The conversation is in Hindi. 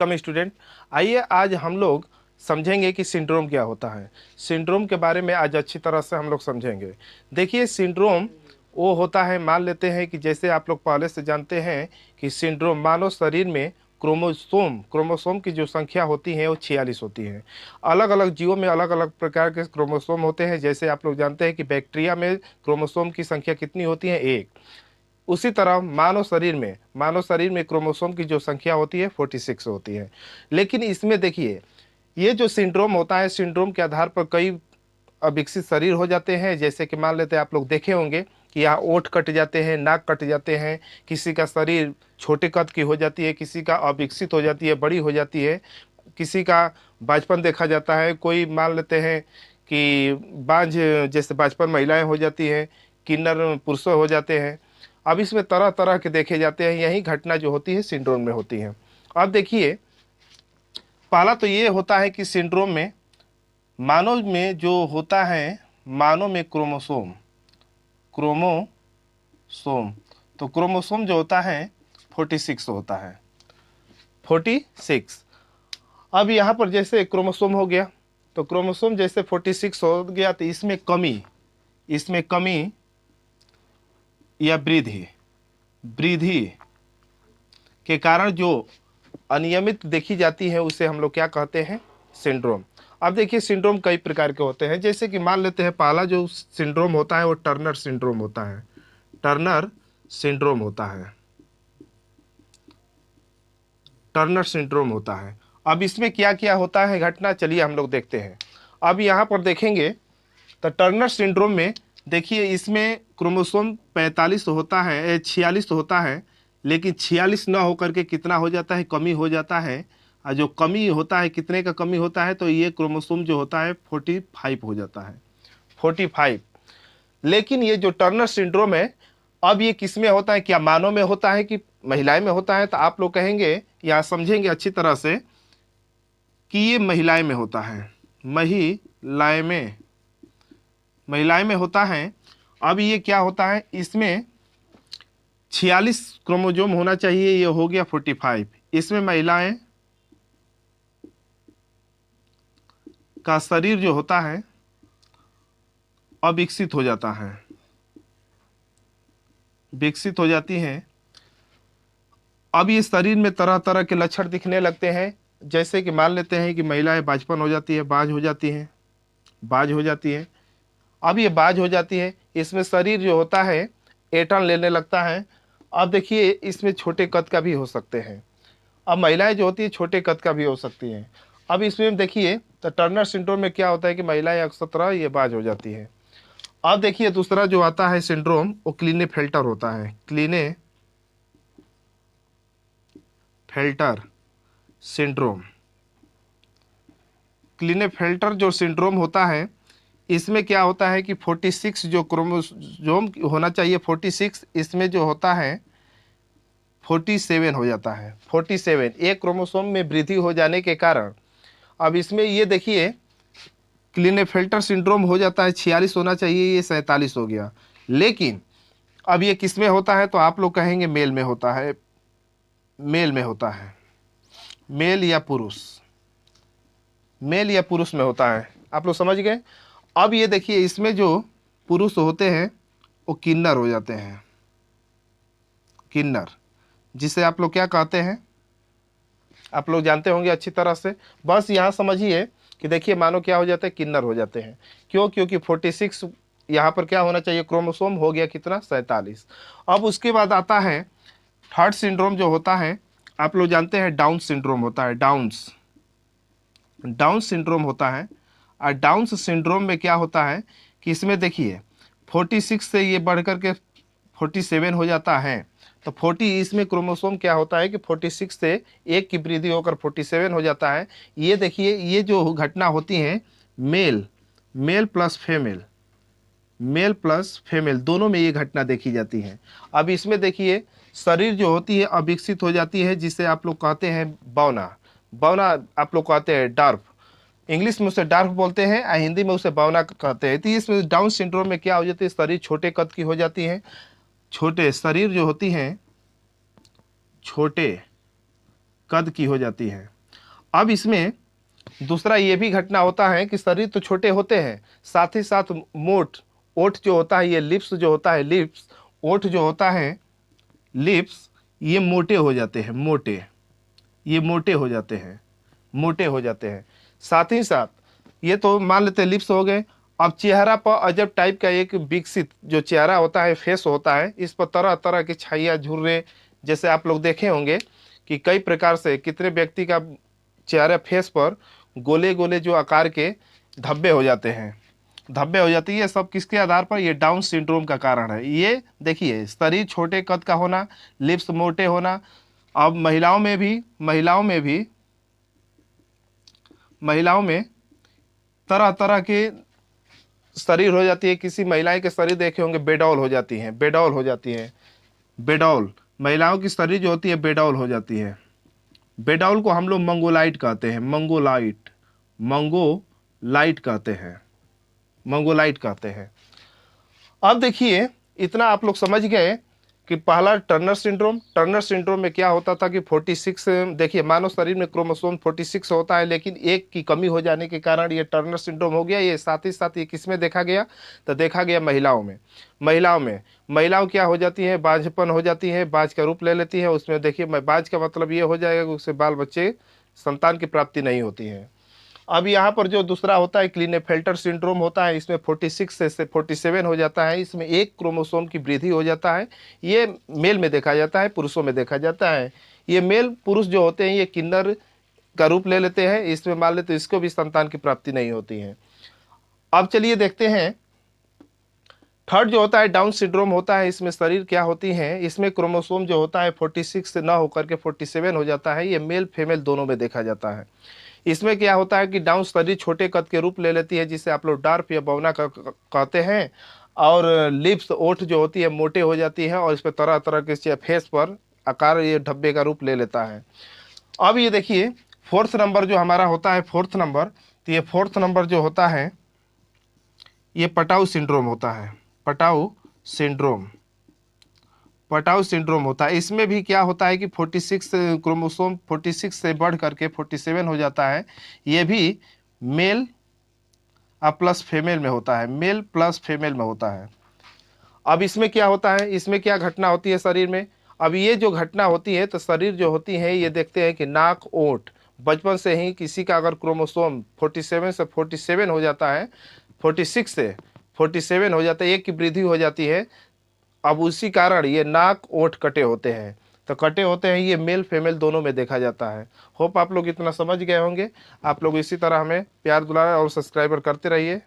Welcome student. आइए आज हम लोग समझेंगे कि सिंड्रोम क्या होता है। सिंड्रोम के बारे में आज अच्छी तरह से हम लोग समझेंगे। देखिए सिंड्रोम वो होता है, मान लेते हैं कि जैसे आप लोग पहले से जानते हैं कि सिंड्रोम मानव शरीर में क्रोमोसोम की जो संख्या होती है वो 46 होती है। अलग अलग जीवों में अलग अलग प्रकार के क्रोमोसोम होते हैं। जैसे आप लोग जानते हैं कि बैक्टीरिया में क्रोमोसोम की संख्या कितनी होती है, एक। उसी तरह मानव शरीर में क्रोमोसोम की जो संख्या होती है 46 होती है। लेकिन इसमें देखिए, ये जो सिंड्रोम होता है, सिंड्रोम के आधार पर कई अविकसित शरीर हो जाते हैं। जैसे कि मान लेते हैं, आप लोग देखे होंगे कि यहाँ ओठ कट जाते हैं, नाक कट जाते हैं, किसी का शरीर छोटे कद की हो जाती है, किसी का अविकसित हो जाती है, बड़ी हो जाती है, किसी का बाजपन देखा जाता है। कोई मान लेते हैं कि बांझ, जैसे बाजपन महिलाएं हो जाती हैं, किन्नर पुरुष हो जाते हैं। अब इसमें तरह तरह के देखे जाते हैं। यही घटना जो होती है सिंड्रोम में होती है। अब देखिए, पहला तो ये होता है कि सिंड्रोम में मानव में जो होता है, मानव में क्रोमोसोम तो क्रोमोसोम जो होता है 46 होता है, 46। अब यहाँ पर जैसे क्रोमोसोम हो गया, तो क्रोमोसोम जैसे 46 हो गया, तो इसमें कमी या वृद्धि के कारण जो अनियमित देखी जाती है, उसे हम लोग क्या कहते हैं, सिंड्रोम। अब देखिए, सिंड्रोम कई प्रकार के होते हैं। जैसे कि मान लेते हैं, पहला जो सिंड्रोम होता है वो टर्नर सिंड्रोम होता है। टर्नर सिंड्रोम होता है। अब इसमें क्या क्या होता है घटना, चलिए हम लोग देखते हैं। अब यहाँ पर देखेंगे तो टर्नर सिंड्रोम में देखिए, इसमें क्रोमोसोम 45 होता है, 46 होता है, लेकिन 46 न होकर के कितना हो जाता है, कमी हो जाता है। और जो कमी होता है, कितने का कमी होता है, तो ये क्रोमोसोम जो होता है 45 हो जाता है, 45। लेकिन ये जो टर्नर सिंड्रोम है, अब ये किस में होता है, क्या मानव में होता है कि महिलाएं में होता है? तो आप लोग कहेंगे, या समझेंगे अच्छी तरह से कि ये महिलाएं में होता है, महिलाएं में होता है। अब ये क्या होता है, इसमें 46 क्रोमोसोम होना चाहिए, ये हो गया 45। इसमें महिलाएं का शरीर जो होता है अविकसित हो जाता है, विकसित हो जाती हैं। अब ये शरीर में तरह तरह के लक्षण दिखने लगते हैं। जैसे कि मान लेते हैं कि महिलाएं बाजपन हो जाती है, बाज हो जाती है। अब ये बाज हो जाती है, इसमें शरीर जो होता है ऐंठन लेने लगता है। अब देखिए, इसमें छोटे कद का भी हो सकते हैं। अब महिलाएं जो होती है छोटे कद का भी हो सकती हैं। अब इसमें देखिए, तो टर्नर सिंड्रोम में क्या होता है कि महिलाएं अक्सर ये बाज हो जाती है। अब देखिए, दूसरा जो आता है सिंड्रोम, वो क्लीनेफेल्टर होता है, क्लीनेफेल्टर जो सिंड्रोम होता है, इसमें क्या होता है कि 46 जो क्रोमोसोम होना चाहिए 46, इसमें जो होता है 47 हो जाता है, 47। एक क्रोमोसोम में वृद्धि हो जाने के कारण अब इसमें ये देखिए, क्लीनेफेल्टर सिंड्रोम हो जाता है, 46 होना चाहिए, ये 47 हो गया। लेकिन अब ये किस में होता है, तो आप लोग कहेंगे मेल में होता है, मेल या पुरुष में होता है। आप लोग समझ गए। अब ये देखिए, इसमें जो पुरुष होते हैं वो किन्नर हो जाते हैं, किन्नर, जिसे आप लोग क्या कहते हैं, आप लोग जानते होंगे अच्छी तरह से। बस यहाँ समझिए कि देखिए, मानो क्या हो जाते हैं, किन्नर हो जाते हैं। क्यों? क्योंकि 46 यहाँ पर क्या होना चाहिए, क्रोमोसोम हो गया कितना, 47। अब उसके बाद आता है थर्ड सिंड्रोम जो होता है, आप लोग जानते हैं डाउन सिंड्रोम होता है, डाउन सिंड्रोम होता है। और डाउन सिंड्रोम में क्या होता है कि इसमें देखिए 46 से ये बढ़ करके 47 हो जाता है। तो 40, इसमें क्रोमोसोम क्या होता है कि 46 से एक की वृद्धि होकर 47 हो जाता है। ये देखिए, ये जो घटना होती है मेल प्लस फीमेल दोनों में ये घटना देखी जाती है। अब इसमें देखिए, शरीर जो होती है अविकसित हो जाती है, जिसे आप लोग कहते हैं बौना आप लोग कहते हैं डार्फ। इंग्लिश में उसे डार्फ बोलते हैं और हिंदी में उसे बौना कहते हैं। तो इसमें डाउन सिंड्रोम में क्या हो जाती है, शरीर छोटे कद की हो जाती है, शरीर जो होती हैं छोटे कद की हो जाती है। अब इसमें दूसरा ये भी घटना होता है कि शरीर तो छोटे होते हैं, साथ ही साथ मोट ओठ जो होता है, ये लिप्स जो होता है, लिप्स ओठ जो होता है, लिप्स ये मोटे हो जाते हैं, मोटे, ये मोटे हो जाते हैं, मोटे हो जाते हैं। साथ ही साथ ये तो मान लेते हैं लिप्स हो गए। अब चेहरा पर अजब टाइप का एक विकसित जो चेहरा होता है, फेस होता है, इस पर तरह तरह की छाइयाँ झुर्रे, जैसे आप लोग देखे होंगे कि कई प्रकार से कितने व्यक्ति का चेहरे फेस पर गोले गोले जो आकार के धब्बे हो जाते हैं, धब्बे हो जाती है। ये सब किसके आधार पर? ये डाउन सिंड्रोम का कारण है। ये देखिए, शरीर छोटे कद का होना, लिप्स मोटे होना। अब महिलाओं में तरह तरह के शरीर हो जाती है। किसी महिलाएं के शरीर देखे होंगे बेडौल हो जाती हैं, बेडौल हो जाती हैं, बेडौल महिलाओं की शरीर जो होती है बेडौल हो जाती है। बेडौल को हम लोग मंगोलाइट कहते हैं, मंगोलाइट, मंगोलाइट कहते हैं, मंगोलाइट कहते हैं। अब देखिए, इतना आप लोग समझ गए कि पहला टर्नर सिंड्रोम। टर्नर सिंड्रोम में क्या होता था कि 46, देखिए मानव शरीर में क्रोमोसोम 46 होता है, लेकिन एक की कमी हो जाने के कारण ये टर्नर सिंड्रोम हो गया। ये साथ ही साथ ये किस में देखा गया? तो देखा गया महिलाओं में। महिलाओं क्या हो जाती है? बाझपन हो जाती है, बाझ का रूप ले लेती है। उसमें देखिए, बाझ का मतलब ये हो जाएगा कि उससे बाल बच्चे, संतान की प्राप्ति नहीं होती है। अब यहाँ पर जो दूसरा होता है क्लीनेफेल्टर सिंड्रोम होता है, इसमें 46 से 47 हो जाता है। इसमें एक क्रोमोसोम की वृद्धि हो जाता है। ये मेल में देखा जाता है, पुरुषों में देखा जाता है। ये मेल पुरुष जो होते हैं ये किन्नर का रूप ले लेते हैं। इसमें मान लेते इसको भी संतान की प्राप्ति नहीं होती है। अब चलिए देखते हैं थर्ड जो होता है डाउन सिंड्रोम होता है। इसमें शरीर क्या होती है? इसमें क्रोमोसोम जो होता है 46 से ना होकर के 47 हो जाता है। ये मेल फीमेल दोनों में देखा जाता है। इसमें क्या होता है कि डाउन शरीर छोटे कद के रूप ले लेती है, जिसे आप लोग डार्फ या बौना कहते हैं। और लिप्स ओठ जो होती है मोटे हो जाती है, और इस पर तरह तरह के फेस पर आकार ये धब्बे का रूप ले लेता है। अब ये देखिए फोर्थ नंबर जो हमारा होता है, फोर्थ नंबर, तो ये फोर्थ नंबर जो होता है ये पटाऊ सिंड्रोम होता है। पटाऊ सिंड्रोम, पटाऊ सिंड्रोम होता है। इसमें भी क्या होता है कि 46 क्रोमोसोम 46 से बढ़ करके 47 हो जाता है। ये भी मेल प्लस फीमेल में होता है, मेल प्लस फीमेल में होता है। अब इसमें क्या होता है? इसमें क्या घटना होती है शरीर में? अब ये जो घटना होती है तो शरीर जो होती है ये देखते हैं कि नाक ओंठ बचपन से ही किसी का अगर क्रोमोसोम 47 से 47 हो जाता है, 46 से 47 हो जाता है, एक की वृद्धि हो जाती है। अब उसी कारण ये नाक ओठ कटे होते हैं। तो कटे होते हैं ये मेल फीमेल दोनों में देखा जाता है। होप आप लोग इतना समझ गए होंगे। आप लोग इसी तरह हमें प्यार दुलारा और सब्सक्राइबर करते रहिए।